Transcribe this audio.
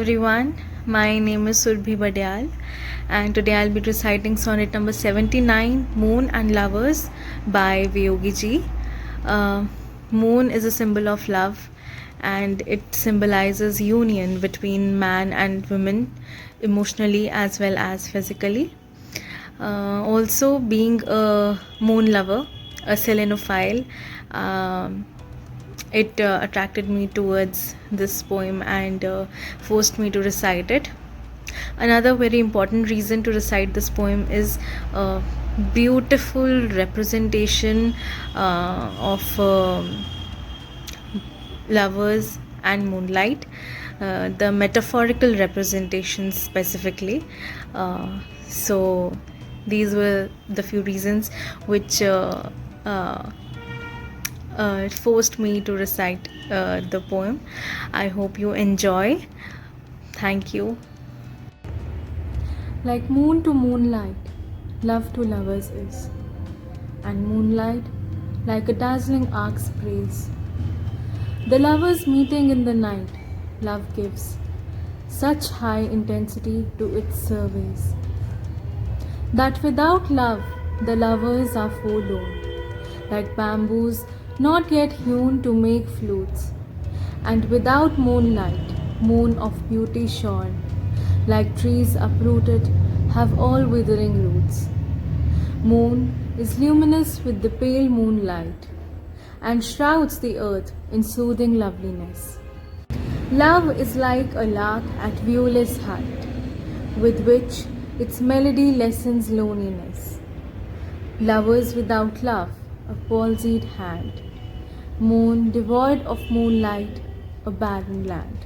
everyone, my name is Surbhi Badyal and today I'll be reciting sonnet number 79, Moon and Lovers by Viyogi ji. Moon is a symbol of love and it symbolizes union between man and woman emotionally as well as physically. Also being a moon lover, a selenophile, it attracted me towards this poem and forced me to recite it. Another very important reason to recite this poem is beautiful representation of lovers and moonlight, the metaphorical representations specifically. So these were the few reasons which it forced me to recite the poem. I hope you enjoy. Thank you. Like moon to moonlight, love to lovers is, and moonlight like a dazzling arc sprays. The lovers meeting in the night, love gives such high intensity to its surveys, that without love the lovers are forlorn, like bamboos not yet hewn to make flutes, and without moonlight, moon of beauty shorn, like trees uprooted have all withering roots. Moon is luminous with the pale moonlight, and shrouds the earth in soothing loveliness. Love is like a lark at viewless height, with which its melody lessens loneliness. Lovers without love, a palsied hand. Moon devoid of moonlight, a barren land.